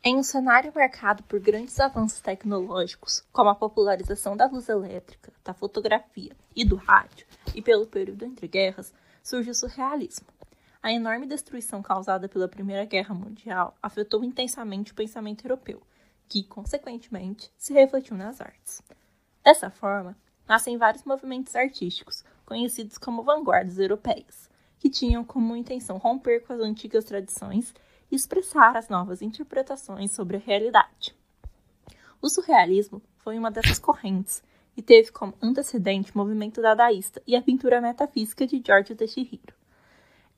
Em um cenário marcado por grandes avanços tecnológicos, como a popularização da luz elétrica, da fotografia e do rádio, e pelo período entre guerras, surge o surrealismo. A enorme destruição causada pela Primeira Guerra Mundial afetou intensamente o pensamento europeu, que, consequentemente, se refletiu nas artes. Dessa forma, nascem vários movimentos artísticos, conhecidos como vanguardas europeias, que tinham como intenção romper com as antigas tradições e expressar as novas interpretações sobre a realidade. O surrealismo foi uma dessas correntes e teve como antecedente o movimento dadaísta e a pintura metafísica de Georges de Chihiro.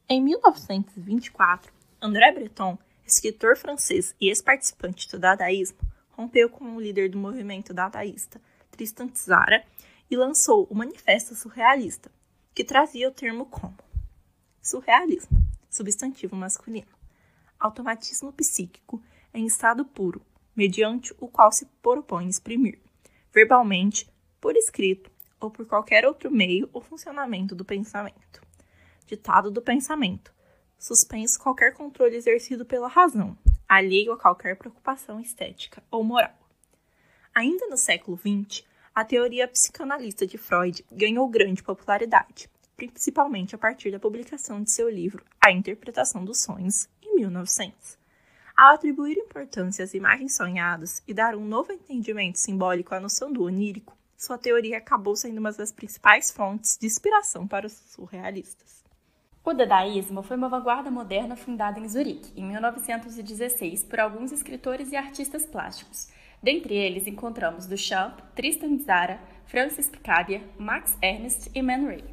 Em 1924, André Breton, escritor francês e ex-participante do dadaísmo, rompeu com o líder do movimento dadaísta, Tristan Tzara, e lançou o Manifesto Surrealista, que trazia o termo como surrealismo, substantivo masculino, automatismo psíquico em estado puro, mediante o qual se propõe exprimir, verbalmente, por escrito ou por qualquer outro meio o funcionamento do pensamento. Ditado do pensamento, suspenso qualquer controle exercido pela razão, alheio a qualquer preocupação estética ou moral. Ainda no século XX, a teoria psicanalista de Freud ganhou grande popularidade, principalmente a partir da publicação de seu livro A Interpretação dos Sonhos, em 1900. Ao atribuir importância às imagens sonhadas e dar um novo entendimento simbólico à noção do onírico, sua teoria acabou sendo uma das principais fontes de inspiração para os surrealistas. O dadaísmo foi uma vanguarda moderna fundada em Zurique, em 1916, por alguns escritores e artistas plásticos. Dentre eles encontramos Duchamp, Tristan Tzara, Francis Picabia, Max Ernst e Man Ray.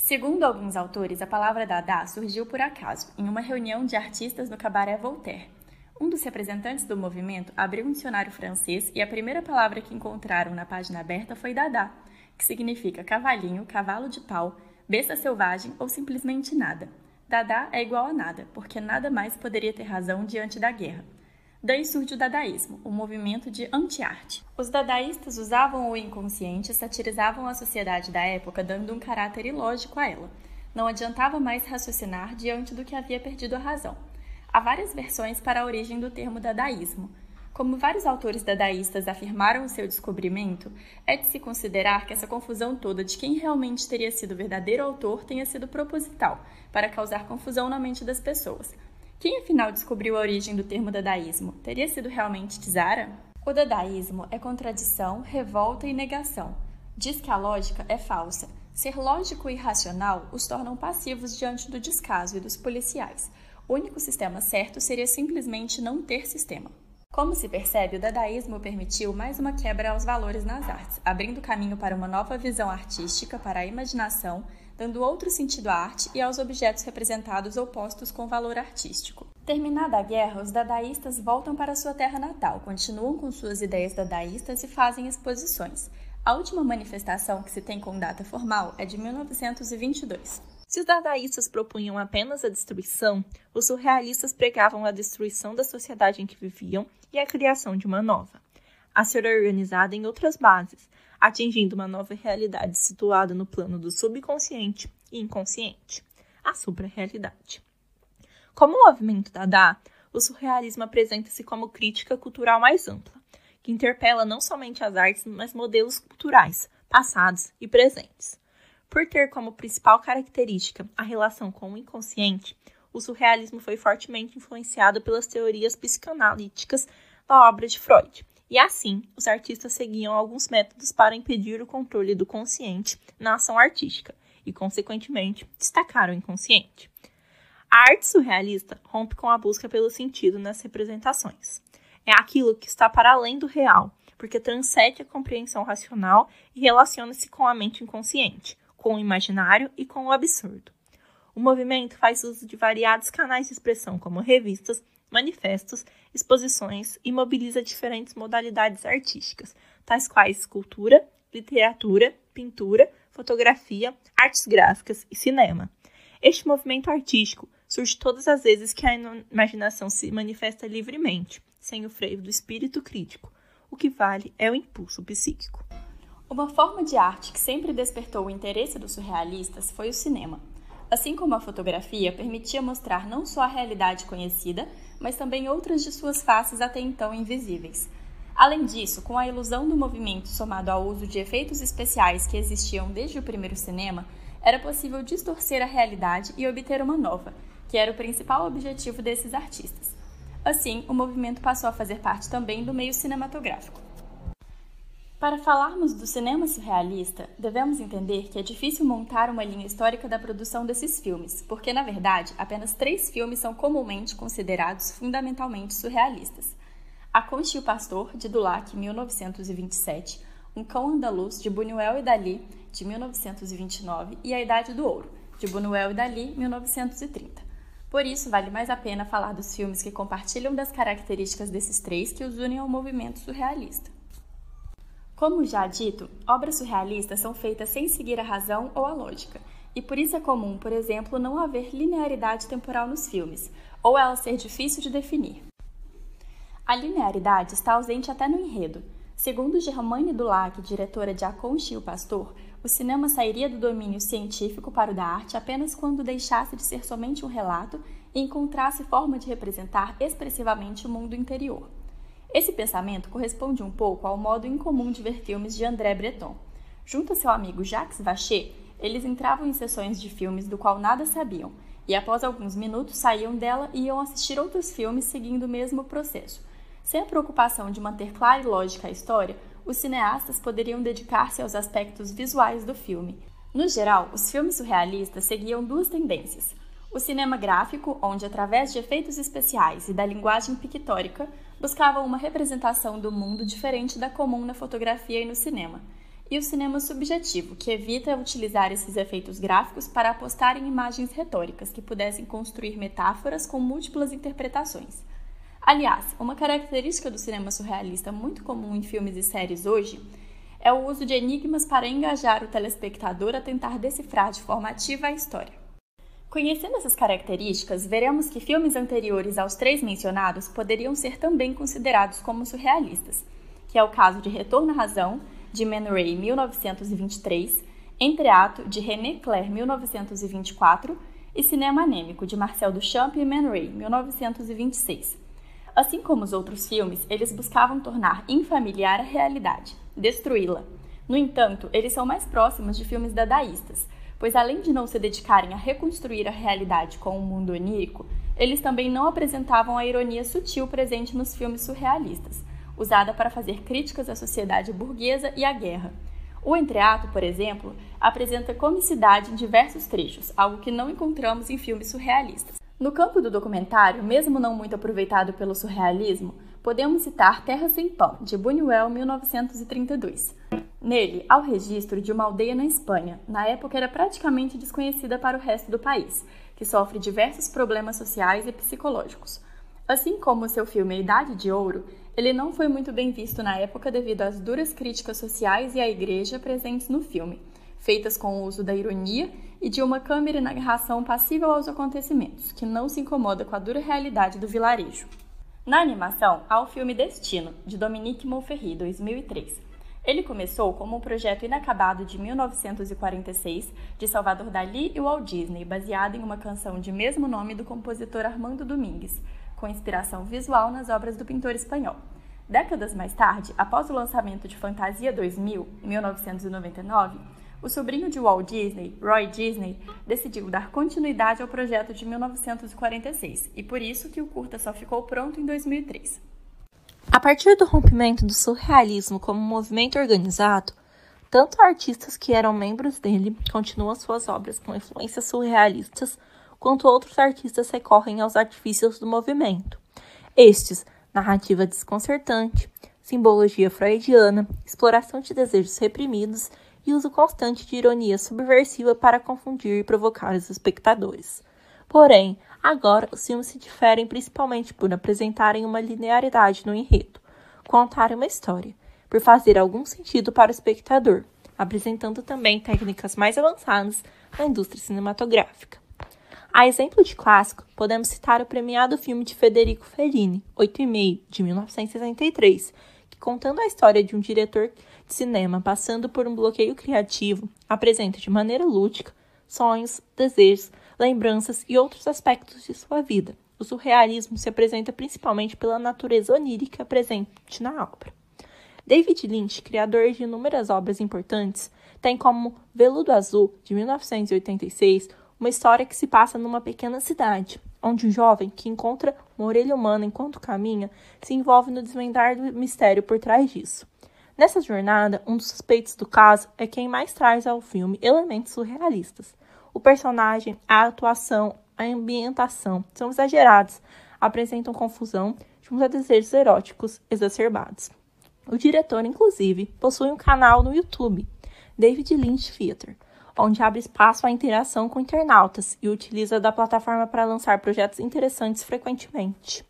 Segundo alguns autores, a palavra Dada surgiu por acaso, em uma reunião de artistas no cabaré Voltaire. Um dos representantes do movimento abriu um dicionário francês e a primeira palavra que encontraram na página aberta foi Dada, que significa cavalinho, cavalo de pau, besta selvagem ou simplesmente nada. Dada é igual a nada, porque nada mais poderia ter razão diante da guerra. Daí surge o dadaísmo, um movimento de anti-arte. Os dadaístas usavam o inconsciente e satirizavam a sociedade da época, dando um caráter ilógico a ela. Não adiantava mais raciocinar diante do que havia perdido a razão. Há várias versões para a origem do termo dadaísmo. Como vários autores dadaístas afirmaram o seu descobrimento, é de se considerar que essa confusão toda de quem realmente teria sido o verdadeiro autor tenha sido proposital, para causar confusão na mente das pessoas. Quem afinal descobriu a origem do termo dadaísmo? Teria sido realmente Tzara? O dadaísmo é contradição, revolta e negação. Diz que a lógica é falsa. Ser lógico e racional os tornam passivos diante do descaso e dos policiais. O único sistema certo seria simplesmente não ter sistema. Como se percebe, o dadaísmo permitiu mais uma quebra aos valores nas artes, abrindo caminho para uma nova visão artística, para a imaginação, dando outro sentido à arte e aos objetos representados ou postos com valor artístico. Terminada a guerra, os dadaístas voltam para sua terra natal, continuam com suas ideias dadaístas e fazem exposições. A última manifestação que se tem com data formal é de 1922. Se os dadaístas propunham apenas a destruição, os surrealistas pregavam a destruição da sociedade em que viviam e a criação de uma nova, a ser organizada em outras bases, atingindo uma nova realidade situada no plano do subconsciente e inconsciente, a supra-realidade. Como o movimento Dada, o surrealismo apresenta-se como crítica cultural mais ampla, que interpela não somente as artes, mas modelos culturais, passados e presentes. Por ter como principal característica a relação com o inconsciente, o surrealismo foi fortemente influenciado pelas teorias psicanalíticas da obra de Freud, e assim, os artistas seguiam alguns métodos para impedir o controle do consciente na ação artística e, consequentemente, destacar o inconsciente. A arte surrealista rompe com a busca pelo sentido nas representações. É aquilo que está para além do real, porque transcende a compreensão racional e relaciona-se com a mente inconsciente, com o imaginário e com o absurdo. O movimento faz uso de variados canais de expressão, como revistas, manifestos, exposições e mobiliza diferentes modalidades artísticas, tais quais escultura, literatura, pintura, fotografia, artes gráficas e cinema. Este movimento artístico surge todas as vezes que a imaginação se manifesta livremente, sem o freio do espírito crítico. O que vale é o impulso psíquico. Uma forma de arte que sempre despertou o interesse dos surrealistas foi o cinema. assim como a fotografia permitia mostrar não só a realidade conhecida, mas também outras de suas faces até então invisíveis. Além disso, com a ilusão do movimento somado ao uso de efeitos especiais que existiam desde o primeiro cinema, era possível distorcer a realidade e obter uma nova, que era o principal objetivo desses artistas. Assim, o movimento passou a fazer parte também do meio cinematográfico. Para falarmos do cinema surrealista, devemos entender que é difícil montar uma linha histórica da produção desses filmes, porque, na verdade, apenas 3 filmes são comumente considerados fundamentalmente surrealistas. A Concha e o Pastor, de Dulac, 1927, Um Cão Andaluz, de Buñuel e Dalí, de 1929, e A Idade do Ouro, de Buñuel e Dalí, 1930. Por isso, vale mais a pena falar dos filmes que compartilham das características desses 3 que os unem ao movimento surrealista. Como já dito, obras surrealistas são feitas sem seguir a razão ou a lógica, e por isso é comum, por exemplo, não haver linearidade temporal nos filmes, ou ela ser difícil de definir. A linearidade está ausente até no enredo. Segundo Germaine Dulac, diretora de A Concha e o Pastor, o cinema sairia do domínio científico para o da arte apenas quando deixasse de ser somente um relato e encontrasse forma de representar expressivamente o mundo interior. Esse pensamento corresponde um pouco ao modo incomum de ver filmes de André Breton. Junto a seu amigo Jacques Vachet, eles entravam em sessões de filmes do qual nada sabiam, e após alguns minutos saíam dela e iam assistir outros filmes seguindo o mesmo processo. Sem a preocupação de manter clara e lógica a história, os cineastas poderiam dedicar-se aos aspectos visuais do filme. No geral, os filmes surrealistas seguiam 2 tendências. O cinema gráfico, onde, através de efeitos especiais e da linguagem pictórica, buscavam uma representação do mundo diferente da comum na fotografia e no cinema. E o cinema subjetivo, que evita utilizar esses efeitos gráficos para apostar em imagens retóricas que pudessem construir metáforas com múltiplas interpretações. Aliás, uma característica do cinema surrealista muito comum em filmes e séries hoje é o uso de enigmas para engajar o telespectador a tentar decifrar de forma ativa a história. Conhecendo essas características, veremos que filmes anteriores aos 3 mencionados poderiam ser também considerados como surrealistas, que é o caso de Retorno à Razão, de Man Ray, 1923, Entreato, de René Clair, 1924, e Cinema Anêmico, de Marcel Duchamp e Man Ray, 1926. Assim como os outros filmes, eles buscavam tornar infamiliar a realidade, destruí-la. No entanto, eles são mais próximos de filmes dadaístas, pois além de não se dedicarem a reconstruir a realidade com um mundo onírico, eles também não apresentavam a ironia sutil presente nos filmes surrealistas, usada para fazer críticas à sociedade burguesa e à guerra. O Entreato, por exemplo, apresenta comicidade em diversos trechos, algo que não encontramos em filmes surrealistas. No campo do documentário, mesmo não muito aproveitado pelo surrealismo, podemos citar Terra Sem Pão, de Buñuel, 1932. Nele, há o registro de uma aldeia na Espanha, na época era praticamente desconhecida para o resto do país, que sofre diversos problemas sociais e psicológicos. Assim como o seu filme A Idade de Ouro, ele não foi muito bem visto na época devido às duras críticas sociais e à igreja presentes no filme, feitas com o uso da ironia e de uma câmera na narração passível aos acontecimentos, que não se incomoda com a dura realidade do vilarejo. Na animação, há o filme Destino, de Dominique Monferry, 2003. Ele começou como um projeto inacabado de 1946 de Salvador Dalí e Walt Disney, baseado em uma canção de mesmo nome do compositor Armando Domingues, com inspiração visual nas obras do pintor espanhol. Décadas mais tarde, após o lançamento de Fantasia 2000, em 1999, o sobrinho de Walt Disney, Roy Disney, decidiu dar continuidade ao projeto de 1946, e por isso que o curta só ficou pronto em 2003. A partir do rompimento do surrealismo como movimento organizado, tanto artistas que eram membros dele continuam suas obras com influências surrealistas, quanto outros artistas recorrem aos artifícios do movimento. Estes, narrativa desconcertante, simbologia freudiana, exploração de desejos reprimidos e uso constante de ironia subversiva para confundir e provocar os espectadores. Porém, agora os filmes se diferem principalmente por apresentarem uma linearidade no enredo, contarem uma história, por fazer algum sentido para o espectador, apresentando também técnicas mais avançadas na indústria cinematográfica. A exemplo de clássico, podemos citar o premiado filme de Federico Fellini, 8,5, de 1963, que, contando a história de um diretor de cinema passando por um bloqueio criativo, apresenta de maneira lúdica sonhos, desejos, lembranças e outros aspectos de sua vida. O surrealismo se apresenta principalmente pela natureza onírica presente na obra. David Lynch, criador de inúmeras obras importantes, tem como Veludo Azul, de 1986, uma história que se passa numa pequena cidade, onde um jovem que encontra uma orelha humana enquanto caminha se envolve no desvendar do mistério por trás disso. Nessa jornada, um dos suspeitos do caso é quem mais traz ao filme elementos surrealistas. O personagem, a atuação, a ambientação são exagerados, apresentam confusão junto a desejos eróticos exacerbados. O diretor, inclusive, possui um canal no YouTube, David Lynch Theater, onde abre espaço à interação com internautas e utiliza da plataforma para lançar projetos interessantes frequentemente.